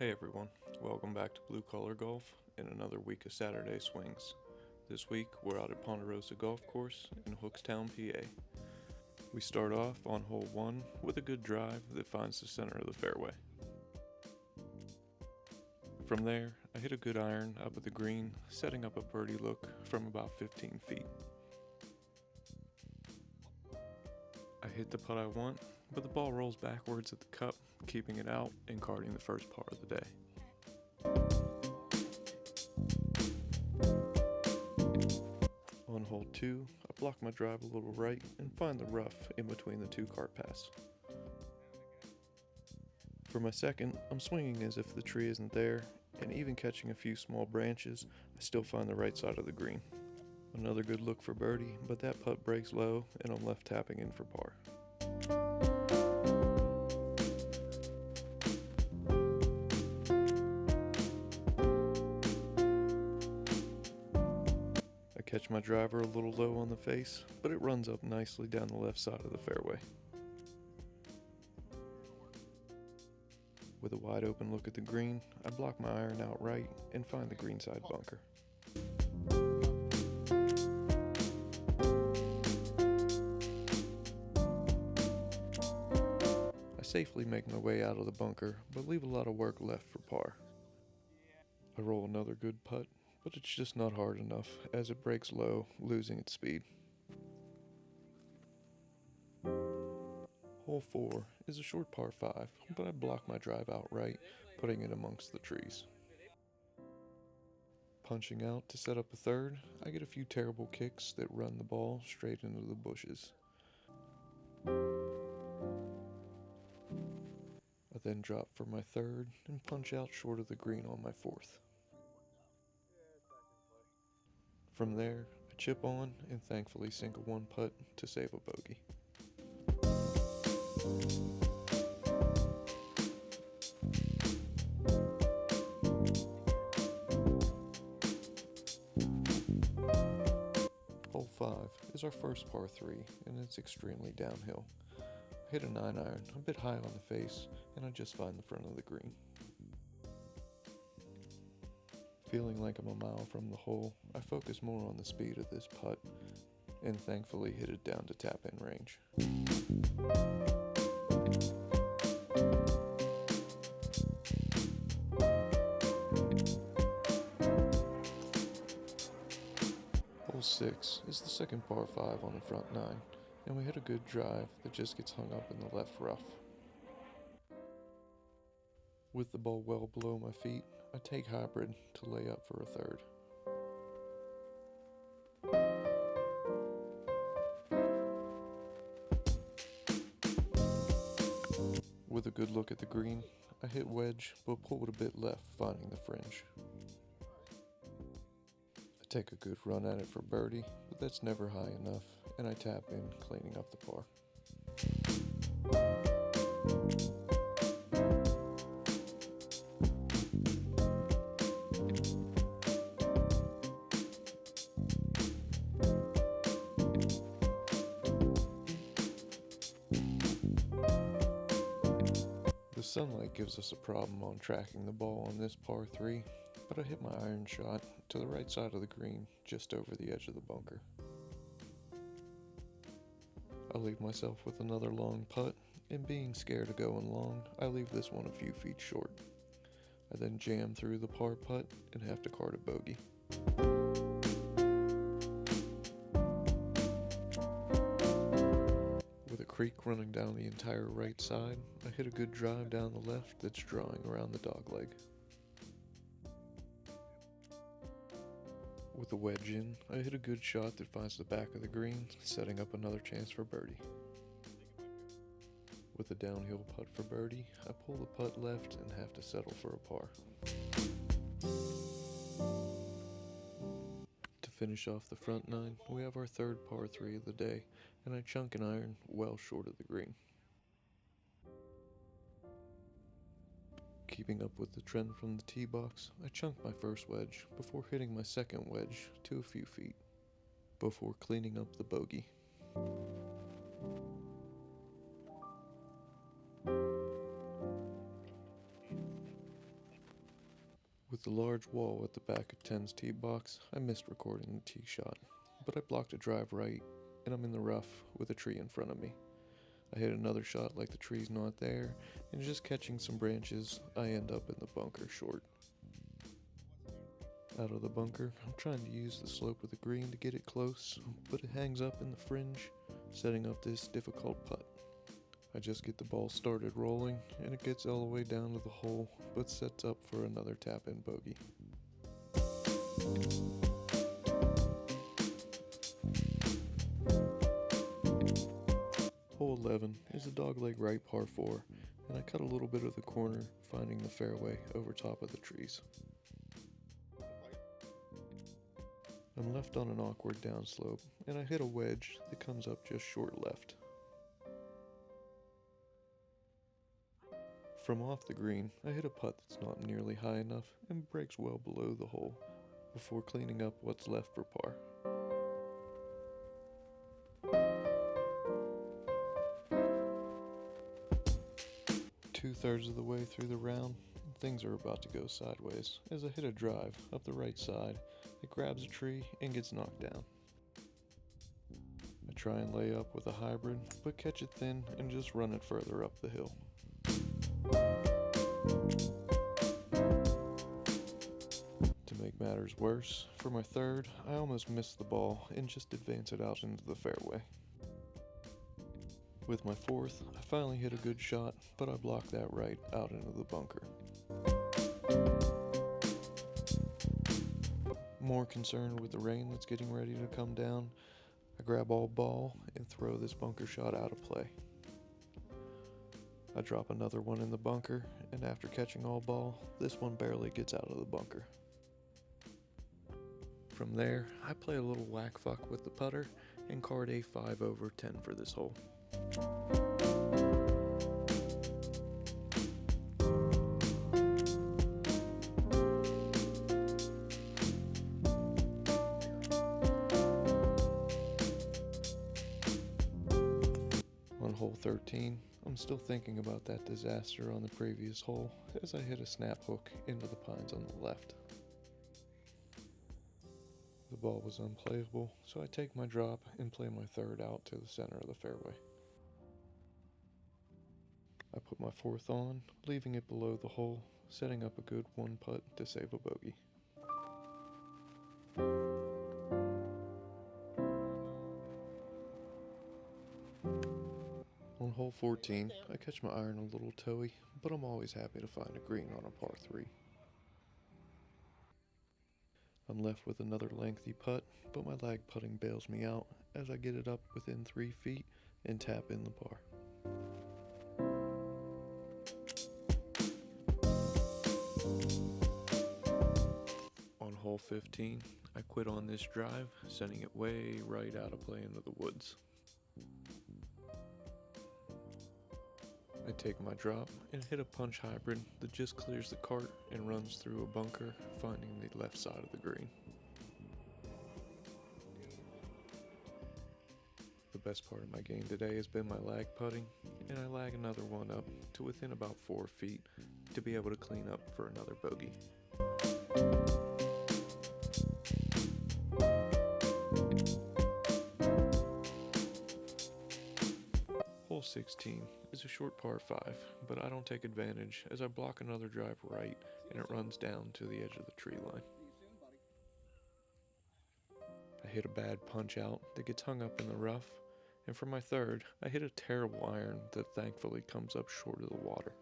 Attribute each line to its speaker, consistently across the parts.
Speaker 1: Hey everyone, welcome back to Blue Collar Golf and another week of Saturday swings. This week we're out at Ponderosa Golf Course in Hookstown, PA. We start off on hole 1 with a good drive that finds the center of the fairway. From there, I hit a good iron up at the green, setting up a birdie look from about 15 feet. I hit the putt I want, but the ball rolls backwards at the cup, keeping it out and carding the first par of the day. On hole 2, I block my drive a little right and find the rough in between the two cart paths. For my second, I'm swinging as if the tree isn't there, and even catching a few small branches, I still find the right side of the green. Another good look for birdie, but that putt breaks low and I'm left tapping in for par. I catch my driver a little low on the face, but it runs up nicely down the left side of the fairway. With a wide open look at the green, I block my iron out right and find the greenside bunker. I safely make my way out of the bunker, but leave a lot of work left for par. I roll another good putt, but it's just not hard enough as it breaks low, losing its speed. Hole 4 is a short par 5, but I block my drive outright, putting it amongst the trees. Punching out to set up a third, I get a few terrible kicks that run the ball straight into the bushes. I then drop for my third and punch out short of the green on my fourth. From there, I chip on and thankfully sink a one putt to save a bogey. Hole 5 is our first par 3 and it's extremely downhill. I hit a 9-iron a bit high on the face and I just find the front of the green. Feeling like I'm a mile from the hole, I focus more on the speed of this putt and thankfully hit it down to tap-in range. Hole 6 is the second par 5 on the front 9, and we hit a good drive that just gets hung up in the left rough. With the ball well below my feet, I take hybrid to lay up for a third. With a good look at the green, I hit wedge but pulled a bit left, finding the fringe. I take a good run at it for birdie, but that's never high enough, and I tap in, cleaning up the par. The sunlight gives us a problem on tracking the ball on this par 3, but I hit my iron shot to the right side of the green, just over the edge of the bunker. I leave myself with another long putt, and being scared of going long, I leave this one a few feet short. I then jam through the par putt and have to card a bogey. With a creek running down the entire right side, I hit a good drive down the left that's drawing around the dogleg. With a wedge in, I hit a good shot that finds the back of the green, setting up another chance for birdie. With a downhill putt for birdie, I pull the putt left and have to settle for a par. To finish off the front 9, we have our third par 3 of the day, and I chunk an iron well short of the green. Keeping up with the trend from the tee box, I chunk my first wedge before hitting my second wedge to a few feet, before cleaning up the bogey. With the large wall at the back of 10's tee box, I missed recording the tee shot, but I blocked a drive right, and I'm in the rough with a tree in front of me. I hit another shot like the tree's not there, and just catching some branches, I end up in the bunker short. Out of the bunker, I'm trying to use the slope of the green to get it close, but it hangs up in the fringe, setting up this difficult putt. I just get the ball started rolling, and it gets all the way down to the hole, but sets up for another tap-in bogey. Hole 11 is a dogleg right par 4, and I cut a little bit of the corner, finding the fairway over top of the trees. I'm left on an awkward downslope, and I hit a wedge that comes up just short left. From off the green, I hit a putt that's not nearly high enough and breaks well below the hole, before cleaning up what's left for par. Two-thirds of the way through the round, things are about to go sideways as I hit a drive up the right side that grabs a tree and gets knocked down. I try and lay up with a hybrid, but catch it thin and just run it further up the hill. To make matters worse, for my third, I almost missed the ball and just advance it out into the fairway. With my fourth, I finally hit a good shot, but I blocked that right out into the bunker. More concerned with the rain that's getting ready to come down, I grab all ball and throw this bunker shot out of play. I drop another one in the bunker, and after catching all ball, this one barely gets out of the bunker. From there, I play a little whack fuck with the putter and card a 5 over 10 for this hole. On hole 13, I'm still thinking about that disaster on the previous hole as I hit a snap hook into the pines on the left. The ball was unplayable, so I take my drop and play my third out to the center of the fairway. I put my fourth on, leaving it below the hole, setting up a good one putt to save a bogey. On hole 14, I catch my iron a little toey, but I'm always happy to find a green on a par 3. I'm left with another lengthy putt, but my lag putting bails me out as I get it up within 3 feet and tap in the par. On hole 15, I quit on this drive, sending it way right out of play into the woods. I take my drop and hit a punch hybrid that just clears the cart and runs through a bunker, finding the left side of the green. The best part of my game today has been my lag putting, and I lag another one up to within about 4 feet to be able to clean up for another bogey. Hole 16 is a short par 5, but I don't take advantage as I block another drive right and it runs down to the edge of the tree line. I hit a bad punch out that gets hung up in the rough, and for my third, I hit a terrible iron that thankfully comes up short of the water.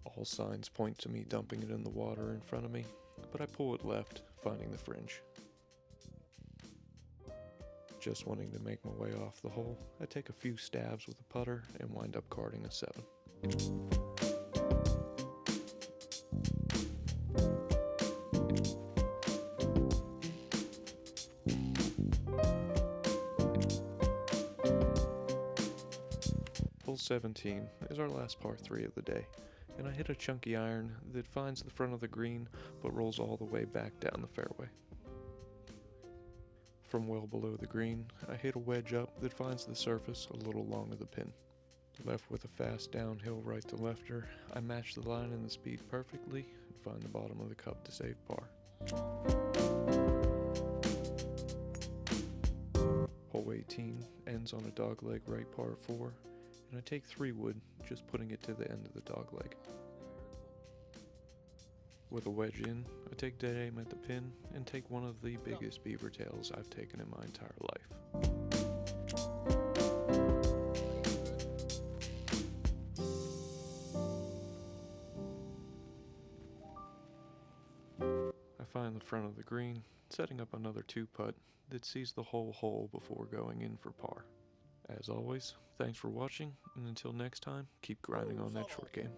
Speaker 1: All signs point to me dumping it in the water in front of me, but I pull it left, finding the fringe. Just wanting to make my way off the hole, I take a few stabs with the putter and wind up carding a 7. Hole 17 is our last par 3 of the day, and I hit a chunky iron that finds the front of the green but rolls all the way back down the fairway. From well below the green, I hit a wedge up that finds the surface a little long of the pin. Left with a fast downhill right to lefter, I match the line and the speed perfectly and find the bottom of the cup to save par. Hole 18 ends on a dogleg right par 4, and I take 3 wood, just putting it to the end of the dogleg. With a wedge in, I take dead aim at the pin and take one of the biggest beaver tails I've taken in my entire life. I find the front of the green, setting up another 2-putt that sees the whole hole before going in for par. As always, thanks for watching, and until next time, keep grinding on that short game.